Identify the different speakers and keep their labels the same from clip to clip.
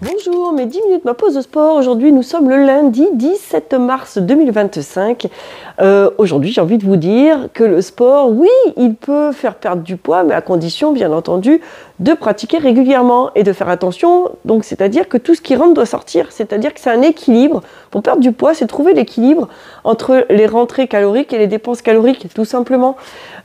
Speaker 1: Bonjour, mes 10 minutes ma pause de sport. Aujourd'hui, nous sommes le lundi 17 mars 2025. Aujourd'hui, j'ai envie de vous dire que le sport, oui, il peut faire perdre du poids, mais à condition, bien entendu, de pratiquer régulièrement et de faire attention. Donc, c'est-à-dire que tout ce qui rentre doit sortir. C'est-à-dire que c'est un équilibre. Pour perdre du poids, c'est trouver l'équilibre entre les rentrées caloriques et les dépenses caloriques, tout simplement.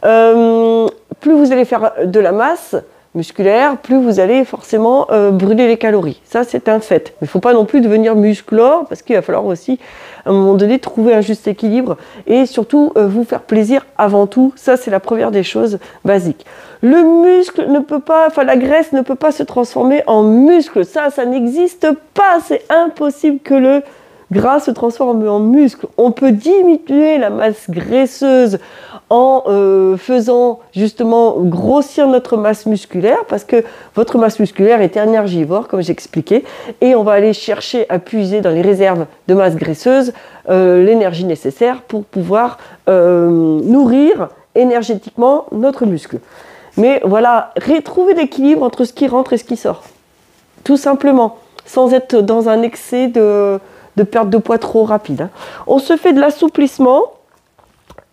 Speaker 1: Plus vous allez faire de la masse musculaire, plus vous allez forcément brûler les calories. Ça, c'est un fait. Mais il ne faut pas non plus devenir musclore, parce qu'il va falloir aussi, à un moment donné, trouver un juste équilibre et surtout vous faire plaisir avant tout. Ça, c'est la première des choses basiques. Le muscle ne peut pas, enfin la graisse ne peut pas se transformer en muscle. Ça n'existe pas. C'est impossible que le gras se transforme en muscle. On peut diminuer la masse graisseuse en faisant justement grossir notre masse musculaire, parce que votre masse musculaire est énergivore, comme j'expliquais, et on va aller chercher à puiser dans les réserves de masse graisseuse l'énergie nécessaire pour pouvoir nourrir énergétiquement notre muscle. Mais voilà, retrouver l'équilibre entre ce qui rentre et ce qui sort, tout simplement, sans être dans un excès de perte de poids trop rapide, hein. On se fait de l'assouplissement.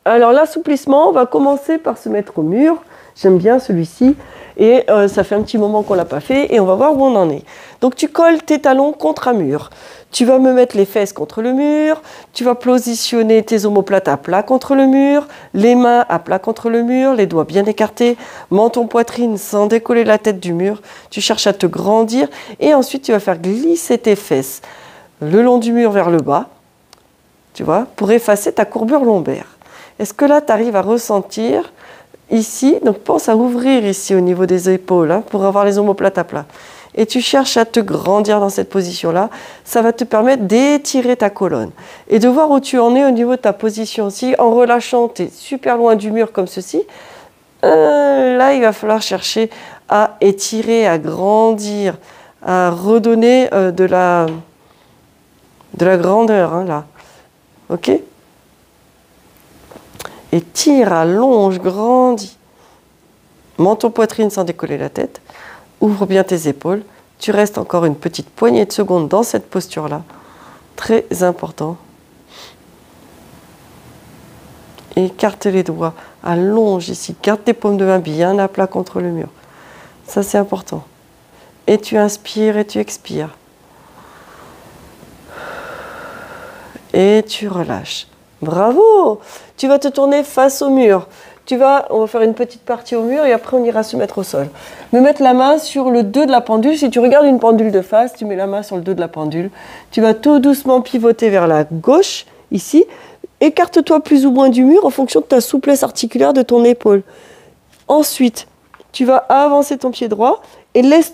Speaker 1: Alors l'assouplissement, on va commencer par se mettre au mur. J'aime bien celui-ci. Et ça fait un petit moment qu'on ne l'a pas fait. Et on va voir où on en est. Donc tu colles tes talons contre un mur. Tu vas me mettre les fesses contre le mur. Tu vas positionner tes omoplates à plat contre le mur. Les mains à plat contre le mur. Les doigts bien écartés. Menton poitrine sans décoller la tête du mur. Tu cherches à te grandir. Et ensuite tu vas faire glisser tes fesses le long du mur vers le bas, tu vois, pour effacer ta courbure lombaire. Est-ce que là, tu arrives à ressentir ici? Donc, pense à ouvrir ici au niveau des épaules, hein, pour avoir les omoplates à plat. Et tu cherches à te grandir dans cette position-là. Ça va te permettre d'étirer ta colonne et de voir où tu en es au niveau de ta position. Si en relâchant, tu es super loin du mur comme ceci, là, il va falloir chercher à étirer, à grandir, à redonner de la grandeur, hein, là. Ok? Et tire, allonge, grandis. Menton poitrine sans décoller la tête. Ouvre bien tes épaules. Tu restes encore une petite poignée de secondes dans cette posture-là. Très important. Écarte les doigts. Allonge ici. Garde tes paumes de main bien à plat contre le mur. Ça, c'est important. Et tu inspires et tu expires. Et tu relâches. Bravo! Tu vas te tourner face au mur. On va faire une petite partie au mur et après on ira se mettre au sol. Me mettre la main sur le dos de la pendule. Si tu regardes une pendule de face, tu mets la main sur le dos de la pendule. Tu vas tout doucement pivoter vers la gauche, ici. Écarte-toi plus ou moins du mur en fonction de ta souplesse articulaire de ton épaule. Ensuite, tu vas avancer ton pied droit et laisse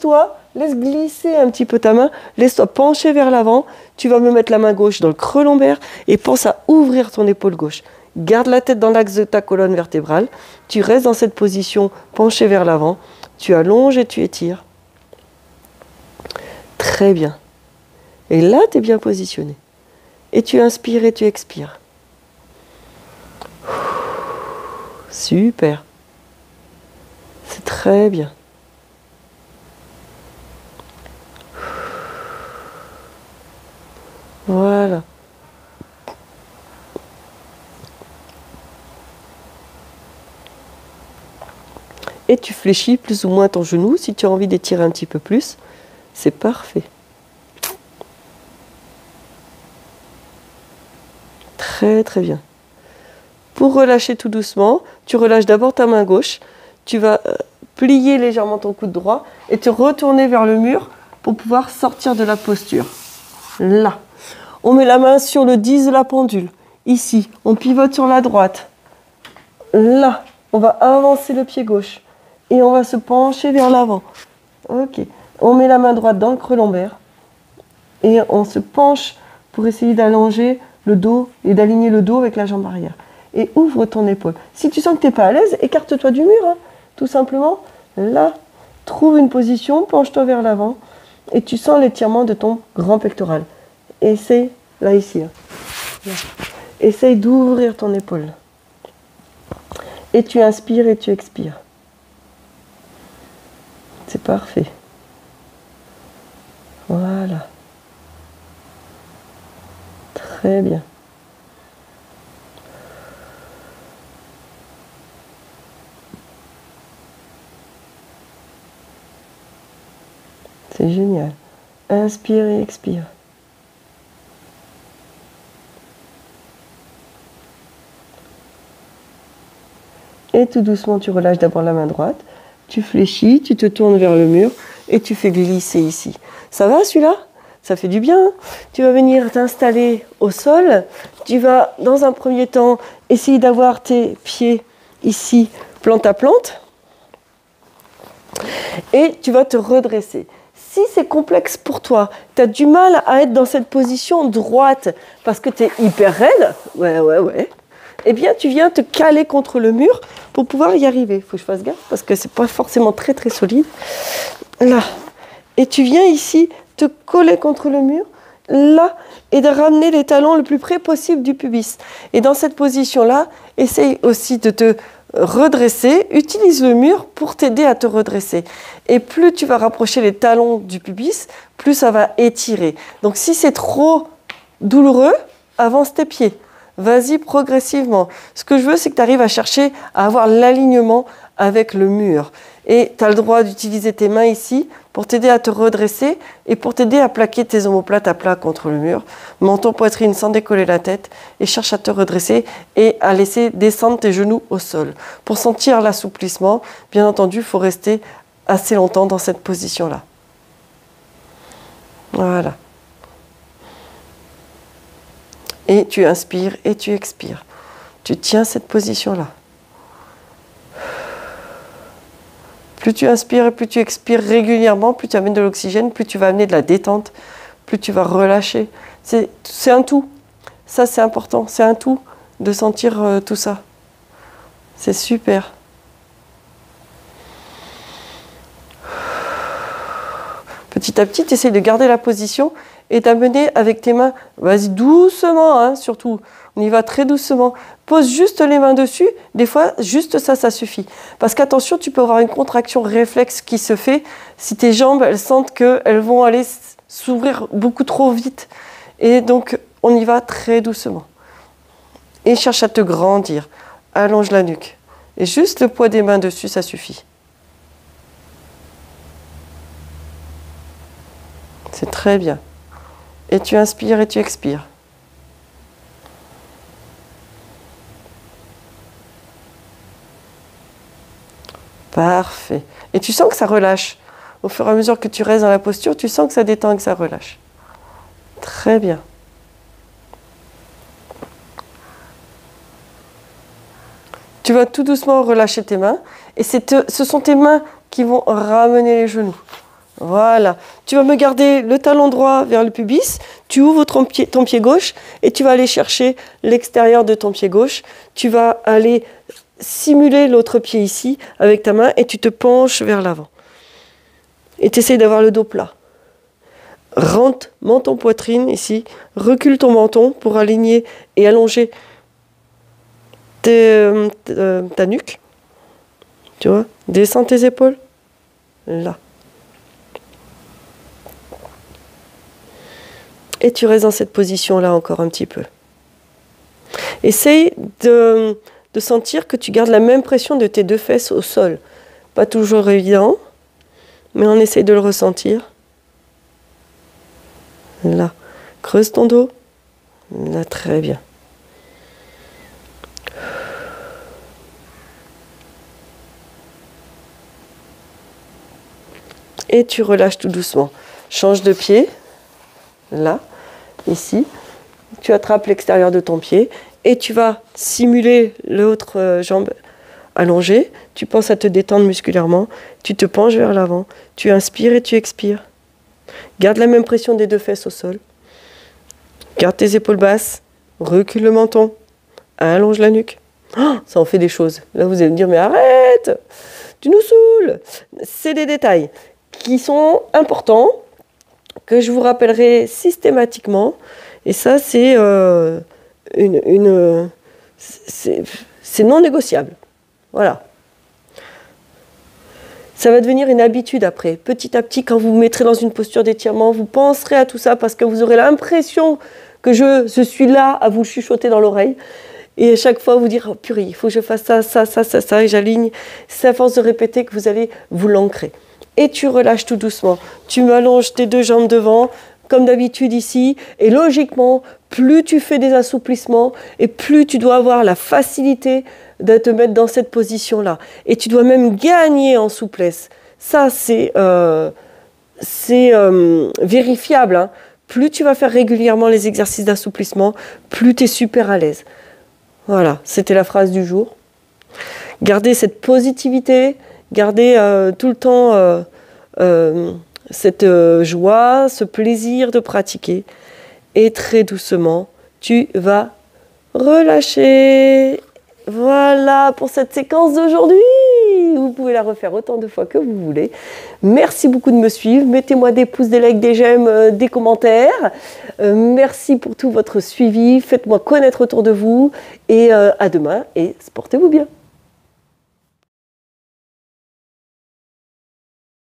Speaker 1: glisser un petit peu ta main, laisse-toi pencher vers l'avant. Tu vas me mettre la main gauche dans le creux lombaire et pense à ouvrir ton épaule gauche. Garde la tête dans l'axe de ta colonne vertébrale. Tu restes dans cette position penché vers l'avant. Tu allonges et tu étires. Très bien. Et là, tu es bien positionné. Et tu inspires et tu expires. Super. C'est très bien. Voilà. Et tu fléchis plus ou moins ton genou. Si tu as envie d'étirer un petit peu plus, c'est parfait. Très très bien. Pour relâcher tout doucement, tu relâches d'abord ta main gauche. Tu vas plier légèrement ton coude droit et te retourner vers le mur pour pouvoir sortir de la posture. Là. On met la main sur le 10 de la pendule. Ici, on pivote sur la droite. Là, on va avancer le pied gauche. Et on va se pencher vers l'avant. Ok. On met la main droite dans le creux lombaire. Et on se penche pour essayer d'allonger le dos et d'aligner le dos avec la jambe arrière. Et ouvre ton épaule. Si tu sens que tu n'es pas à l'aise, écarte-toi du mur. Hein. Tout simplement, là, trouve une position, penche-toi vers l'avant. Et tu sens l'étirement de ton grand pectoral. Essaye, là, ici. Hein. Là. Essaye d'ouvrir ton épaule. Et tu inspires et tu expires. C'est parfait. Voilà. Très bien. C'est génial. Inspire et expire. Et tout doucement, tu relâches d'abord la main droite. Tu fléchis, tu te tournes vers le mur et tu fais glisser ici. Ça va celui-là? Ça fait du bien. Tu vas venir t'installer au sol. Tu vas, dans un premier temps, essayer d'avoir tes pieds ici, plante à plante. Et tu vas te redresser. Si c'est complexe pour toi, tu as du mal à être dans cette position droite parce que tu es hyper raide, ouais. Eh bien, tu viens te caler contre le mur pour pouvoir y arriver. Il faut que je fasse gaffe parce que c'est pas forcément très très solide. Là. Et tu viens ici te coller contre le mur, là, et de ramener les talons le plus près possible du pubis. Et dans cette position-là, essaye aussi de te redresser. Utilise le mur pour t'aider à te redresser. Et plus tu vas rapprocher les talons du pubis, plus ça va étirer. Donc si c'est trop douloureux, avance tes pieds. Vas-y progressivement. Ce que je veux, c'est que tu arrives à chercher à avoir l'alignement avec le mur. Et tu as le droit d'utiliser tes mains ici pour t'aider à te redresser et pour t'aider à plaquer tes omoplates à plat contre le mur. Menton, poitrine sans décoller la tête et cherche à te redresser et à laisser descendre tes genoux au sol. Pour sentir l'assouplissement, bien entendu, il faut rester assez longtemps dans cette position-là. Voilà. Et tu inspires et tu expires. Tu tiens cette position-là. Plus tu inspires et plus tu expires régulièrement, plus tu amènes de l'oxygène, plus tu vas amener de la détente, plus tu vas relâcher. C'est un tout. Ça, c'est important. C'est un tout de sentir tout ça. C'est super. Petit à petit, tu essaies de garder la position et d'amener avec tes mains, vas-y doucement, hein, surtout, on y va très doucement. Pose juste les mains dessus, des fois, juste ça, ça suffit. Parce qu'attention, tu peux avoir une contraction réflexe qui se fait si tes jambes, elles sentent qu'elles vont aller s'ouvrir beaucoup trop vite. Et donc, on y va très doucement. Et cherche à te grandir. Allonge la nuque. Et juste le poids des mains dessus, ça suffit. C'est très bien. Et tu inspires et tu expires. Parfait. Et tu sens que ça relâche. Au fur et à mesure que tu restes dans la posture, tu sens que ça détend et que ça relâche. Très bien. Tu vas tout doucement relâcher tes mains. Et ce sont tes mains qui vont ramener les genoux. Voilà. Tu vas me garder le talon droit vers le pubis. Tu ouvres ton pied gauche et tu vas aller chercher l'extérieur de ton pied gauche. Tu vas aller simuler l'autre pied ici avec ta main et tu te penches vers l'avant. Et tu essaies d'avoir le dos plat. Rentre menton poitrine ici. Recule ton menton pour aligner et allonger ta nuque. Tu vois? Descends tes épaules. Là. Et tu restes dans cette position-là encore un petit peu. Essaye de sentir que tu gardes la même pression de tes deux fesses au sol. Pas toujours évident, mais on essaye de le ressentir. Là. Creuse ton dos. Là, très bien. Et tu relâches tout doucement. Change de pied. Là, ici, tu attrapes l'extérieur de ton pied et tu vas simuler l'autre jambe allongée. Tu penses à te détendre musculairement, tu te penches vers l'avant, tu inspires et tu expires. Garde la même pression des deux fesses au sol. Garde tes épaules basses, recule le menton, allonge la nuque. Oh, ça en fait des choses. Là, vous allez me dire, mais arrête, tu nous saoules. C'est des détails qui sont importants, que je vous rappellerai systématiquement. Et ça, c'est c'est non négociable. Voilà. Ça va devenir une habitude après. Petit à petit, quand vous vous mettrez dans une posture d'étirement, vous penserez à tout ça parce que vous aurez l'impression que je suis là à vous chuchoter dans l'oreille. Et à chaque fois, vous dire, oh, purée, il faut que je fasse ça, ça, ça, ça, ça, et j'aligne. C'est à force de répéter que vous allez vous l'ancrer. Et tu relâches tout doucement. Tu m'allonges tes deux jambes devant, comme d'habitude ici. Et logiquement, plus tu fais des assouplissements, et plus tu dois avoir la facilité de te mettre dans cette position-là. Et tu dois même gagner en souplesse. Ça, c'est vérifiable, hein. Plus tu vas faire régulièrement les exercices d'assouplissement, plus tu es super à l'aise. Voilà, c'était la phrase du jour. Gardez cette positivité, gardez tout le temps cette joie, ce plaisir de pratiquer. Et très doucement, tu vas relâcher. Voilà pour cette séquence d'aujourd'hui. Vous pouvez la refaire autant de fois que vous voulez. Merci beaucoup de me suivre. Mettez-moi des pouces, des likes, des j'aime, des commentaires. Merci pour tout votre suivi. Faites-moi connaître autour de vous. Et à demain et portez-vous bien.